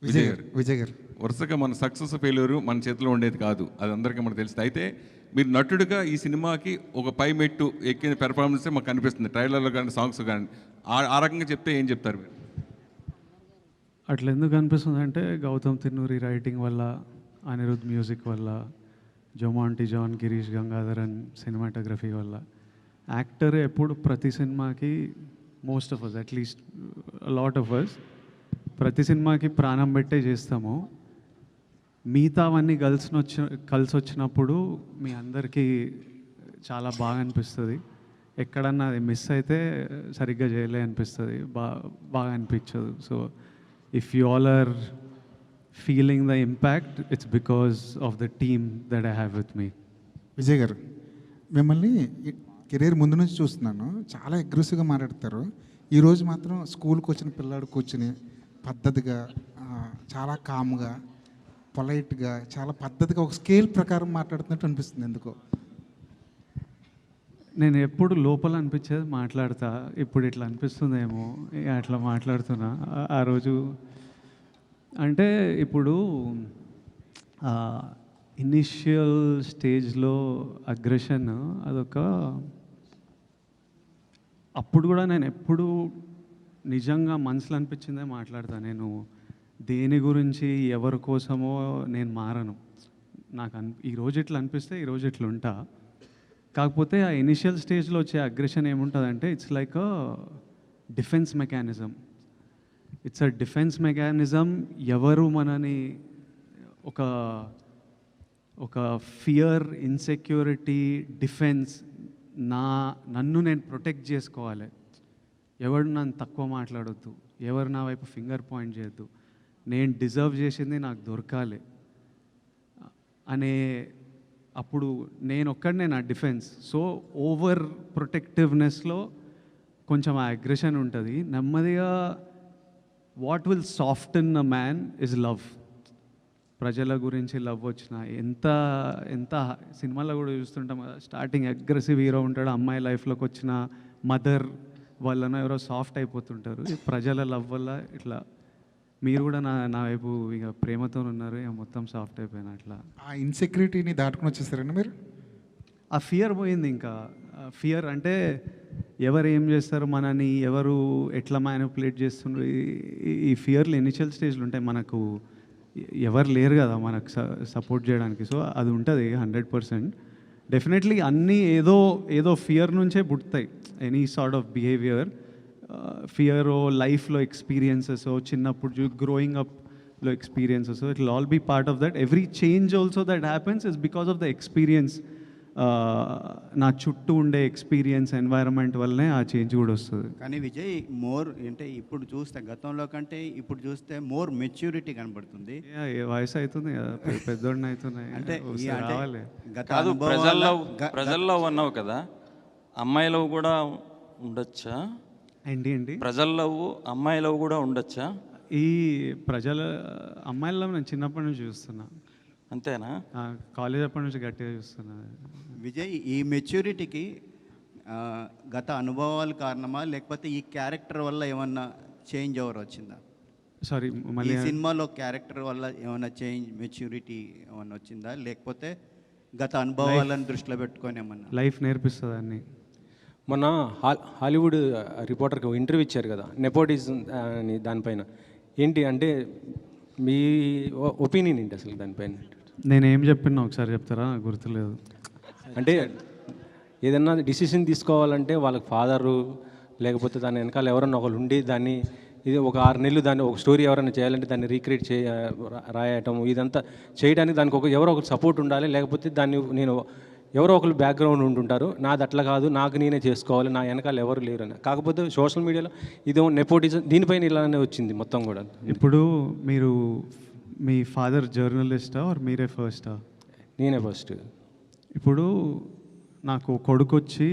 విజయ్ గారు వరుసగా మన సక్సెస్ ఫెయిల్యూర్ మన చేతిలో ఉండేది కాదు, అది అందరికీ మనకు తెలుస్తుంది. అయితే మీరు నటుడిగా ఈ సినిమాకి ఒక పై మెట్టు ఎక్కిన పెర్ఫార్మెన్సే మాకు కనిపిస్తుంది, ట్రైలర్లో కానీ సాంగ్స్ కానీ. ఆ రకంగా చెప్తే ఏం చెప్తారు మీరు? అట్లా ఎందుకు అనిపిస్తుంది అంటే గౌతమ్ తిన్నూరి రైటింగ్ వల్ల, అనిరుద్ మ్యూజిక్ వల్ల, జొమాంటి జాన్, గిరీష్ గంగాధరన్ సినిమాటోగ్రఫీ వల్ల. యాక్టర్ ఎప్పుడు ప్రతి సినిమాకి most of us, at least lot of us, ప్రతి సినిమాకి ప్రాణం పెట్టే చేస్తాము. మిగతావన్నీ కలిసి వచ్చినప్పుడు మీ అందరికీ చాలా బాగా అనిపిస్తుంది. ఎక్కడన్నా అది మిస్ అయితే సరిగ్గా చేయలే అనిపిస్తుంది, బాగా అనిపించదు. So if you all are feeling the impact, it's because of the team that I have with me. Vijay garu, మిమ్మల్ని కెరీర్ ముందు నుంచి చూస్తున్నాను, చాలా అగ్రెసివ్గా మాట్లాడతారు. ఈరోజు మాత్రం స్కూల్కి వచ్చిన పిల్లాడు కూర్చుని పద్ధతిగా, చాలా కామ్గా, పొలైట్గా, చాలా పద్ధతిగా ఒక స్కేల్ ప్రకారం మాట్లాడుతున్నట్టు అనిపిస్తుంది. ఎందుకో నేను ఎప్పుడు లోపల అనిపించేది మాట్లాడతా, ఇప్పుడు ఇట్లా అనిపిస్తుందేమో అట్లా మాట్లాడుతున్నా. ఆ రోజు అంటే ఇప్పుడు ఇనిషియల్ స్టేజ్లో అగ్రెషన్ అదొక, అప్పుడు కూడా నేను ఎప్పుడు నిజంగా మనసులో అనిపించిందే మాట్లాడతాను. నేను దేని గురించి ఎవరి కోసమో నేను మారను. నాకు ఈరోజు ఇట్లా అనిపిస్తే ఈరోజు ఇట్లా ఉంటా. కాకపోతే ఆ ఇనిషియల్ స్టేజ్లో వచ్చే అగ్రెషన్ ఏముంటుందంటే it's like a defence mechanism. It's a defence mechanism. ఎవరు మనని ఒక ఫియర్, ఇన్సెక్యూరిటీ, డిఫెన్స్, నన్ను నేను ప్రొటెక్ట్ చేసుకోవాలి. ఎవరు నన్ను తక్కువ మాట్లాడొద్దు, ఎవరు నా వైపు ఫింగర్ పాయింట్ చేయొద్దు, నేను డిజర్వ్ చేసింది నాకు దొరకాలి అనే, అప్పుడు నేను ఒక్కడనే నా డిఫెన్స్. సో ఓవర్ ప్రొటెక్టివ్నెస్లో కొంచెం ఆ అగ్రెషన్ ఉంటుంది. నెమ్మదిగా what will soften a man is love. ప్రజల గురించి లవ్ వచ్చిన ఎంత సినిమాల్లో కూడా చూస్తుంటాం కదా, స్టార్టింగ్ అగ్రెసివ్ హీరో ఉంటాడు, అమ్మాయి లైఫ్లోకి వచ్చిన మదర్ వలన ఎవరో సాఫ్ట్ అయిపోతుంటారు. ప్రజల లవ్ వల్ల ఇట్లా మీరు కూడా నా వైపు ఇక ప్రేమతో ఉన్నారు, ఇక మొత్తం సాఫ్ట్ అయిపోయినా. అట్లా ఆ ఇన్సెక్యూరిటీని దాటుకుని వచ్చేసారండి మీరు. ఆ ఫియర్ పోయింది. ఇంకా ఫియర్ అంటే ఎవరు ఏం చేస్తారు మనని, ఎవరు ఎట్లా మ్యానిపులేట్ చేస్తుండ్రు, ఈ ఫియర్లు ఇనిషియల్ స్టేజ్లు ఉంటాయి. మనకు ఎవరు లేరు కదా మనకు సపోర్ట్ చేయడానికి. సో అది ఉంటుంది 100%. డెఫినెట్లీ అన్నీ ఏదో ఫియర్ నుంచే పుడతాయి. Any sort of behaviour, fear లైఫ్లో ఎక్స్పీరియన్సెస్, చిన్నప్పుడు గ్రోయింగ్ అప్లో experiences, it will all be part of that. Every change also that happens is because of the experience. నా చుట్టూ ఉండే ఎక్స్పీరియన్స్, ఎన్వైరన్మెంట్ వల్లనే ఆ చేంజ్ కూడా వస్తుంది. కానీ విజయ్ మోర్ అంటే ఇప్పుడు చూస్తే గతంలో కంటే ఇప్పుడు చూస్తే మోర్ మెచ్యూరిటీ కనబడుతుంది. వయసు అవుతుంది కదా, పెద్దోడిని అవుతున్నాయి అంటే రావాలి. కాదు, ప్రజల్లో ఉన్నావు కదా, అమ్మాయిలో కూడా ఉండొచ్చా? ఏంటి ప్రజల్లో అమ్మాయిలో కూడా ఉండొచ్చా? ఈ ప్రజల అమ్మాయిల్లో నేను చిన్నప్పటి నుంచి చూస్తున్నా. అంతేనా? కాలేజ్ అప్పటి నుంచి గట్టిగా చూస్తున్నా. విజయ్, ఈ మెచ్యూరిటీకి గత అనుభవాలు కారణమా, లేకపోతే ఈ క్యారెక్టర్ వల్ల ఏమన్నా చేంజ్ ఓవర్ వచ్చిందా? సారీ, మళ్ళీ సినిమాలో క్యారెక్టర్ వల్ల ఏమైనా చేంజ్, మెచ్యూరిటీ ఏమన్నా వచ్చిందా, లేకపోతే గత అనుభవాలను దృష్టిలో పెట్టుకొని ఏమన్నా? లైఫ్ నేర్పిస్తుంది అన్ని. మొన్న హాలీవుడ్ రిపోర్టర్కి ఇంటర్వ్యూ ఇచ్చారు కదా, నెపోటిజం అని, దానిపైన ఏంటి అంటే మీ ఒపీనియన్ ఏంటి అసలు దానిపైన? నేనేం చెప్పినా ఒకసారి చెప్తారా? నాకు గుర్తులేదు. అంటే ఏదన్నా డిసిషన్ తీసుకోవాలంటే వాళ్ళకి ఫాదరు లేకపోతే దాని వెనకాల ఎవరన్నా ఒకరు ఉండి దాన్ని, ఇది ఒక 6 నెలలు దాన్ని ఒక స్టోరీ ఎవరైనా చేయాలంటే దాన్ని రీక్రియేట్ రాయటం, ఇదంతా చేయడానికి దానికి ఎవరో ఒకరు సపోర్ట్ ఉండాలి. లేకపోతే దాన్ని నేను ఎవరో ఒకరు బ్యాక్గ్రౌండ్ ఉంటుంటారు, నాది అట్లా కాదు, నాకు నేనే చేసుకోవాలి, నా వెనకాల ఎవరు లేరు అని. కాకపోతే సోషల్ మీడియాలో ఇదేమో నెపోటిజం, దీనిపైన ఇలానే వచ్చింది మొత్తం కూడా. ఇప్పుడు మీరు మీ ఫాదర్ జర్నలిస్టా ఆర్ మీరే ఫస్టా? నేనే ఫస్ట్. ఇప్పుడు నాకు కొడుకు వచ్చి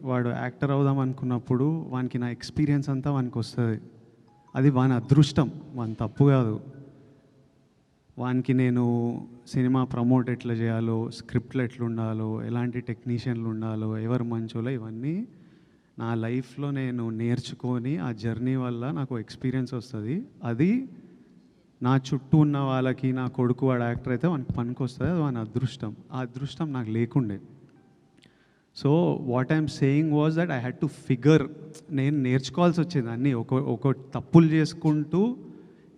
వాడు యాక్టర్ అవుదాం అనుకున్నప్పుడు వానికి నా ఎక్స్పీరియన్స్ అంతా వానికి వస్తుంది. అది వాని అదృష్టం, వాని తప్పు కాదు. వానికి నేను సినిమా ప్రమోట్ ఎట్లా చేయాలో, స్క్రిప్ట్లు ఎట్లుండాలో, ఎలాంటి టెక్నీషియన్లు ఉండాలో, ఎవరు మంచోలో, ఇవన్నీ నా లైఫ్లో నేను నేర్చుకొని ఆ జర్నీ వల్ల నాకు ఎక్స్పీరియన్స్ వస్తుంది. అది నా చుట్టూ ఉన్న వాళ్ళకి నా కొడుకు వాడు యాక్టర్ అయితే వానికి పనికి వస్తుంది, అది వాని అదృష్టం. ఆ అదృష్టం నాకు లేకుండే. So what I'm saying was that I had to figure, నేను నేర్చుకోవాల్సి వచ్చేది అన్నీ ఒక తప్పులు చేసుకుంటూ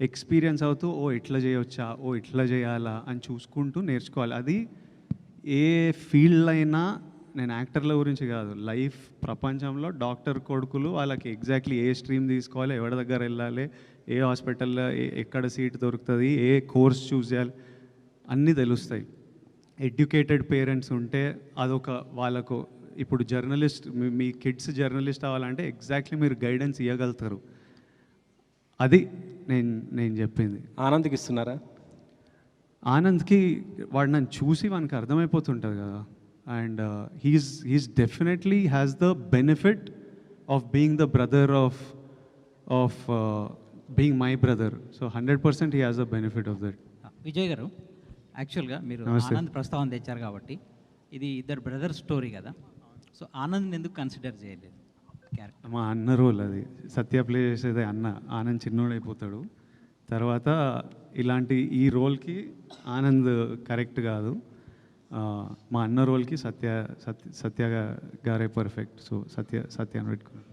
ఎక్స్పీరియన్స్ అవుతూ, ఓ ఇట్లా చేయవచ్చా, ఓ ఇట్లా చేయాలా అని చూసుకుంటూ నేర్చుకోవాలి. అది ఏ ఫీల్డ్ అయినా, నేను యాక్టర్ల గురించి కాదు, లైఫ్ ప్రపంచంలో డాక్టర్ కొడుకులు వాళ్ళకి ఎగ్జాక్ట్లీ ఏ స్ట్రీమ్ తీసుకోవాలి, ఎవరి దగ్గర వెళ్ళాలి, ఏ హాస్పిటల్లో ఎక్కడ సీట్ దొరుకుతుంది, ఏ కోర్స్ చూస్ చేయాలి, అన్నీ తెలుస్తాయి. ఎడ్యుకేటెడ్ పేరెంట్స్ ఉంటే అదొక వాళ్ళకు, ఇప్పుడు జర్నలిస్ట్, మీ కిడ్స్ జర్నలిస్ట్ అవ్వాలంటే ఎగ్జాక్ట్లీ మీరు గైడెన్స్ ఇవ్వగలుగుతారు. అది నేను చెప్పింది. ఆనంద్కి ఇస్తున్నారా? ఆనంద్కి వాడు నన్ను చూసి వానికి అర్థమైపోతుంటుంది కదా. And he's definitely has the benefit of being the brother of being my brother. So 100% he has the benefit of that. Vijay గారు, యాక్చువల్గా మీరు నమస్తే. ఆనంద్ ప్రస్తావన తెచ్చారు కాబట్టి ఇది ఇద్దరు బ్రదర్ స్టోరీ కదా. సో ఆనంద్ ఎందుకు కన్సిడర్ చేయలేదు క్యారెక్టర్? మా అన్న రోల్ అది. సత్య ప్లే చేసేదే అన్న. ఆనంద్ చిన్నోడైపోతాడు. తర్వాత ఇలాంటి ఈ రోల్కి ఆనంద్ కరెక్ట్ కాదు. మా అన్న రోల్కి సత్య గారే పర్ఫెక్ట్. సో సత్య అని పెట్టుకున్నాను.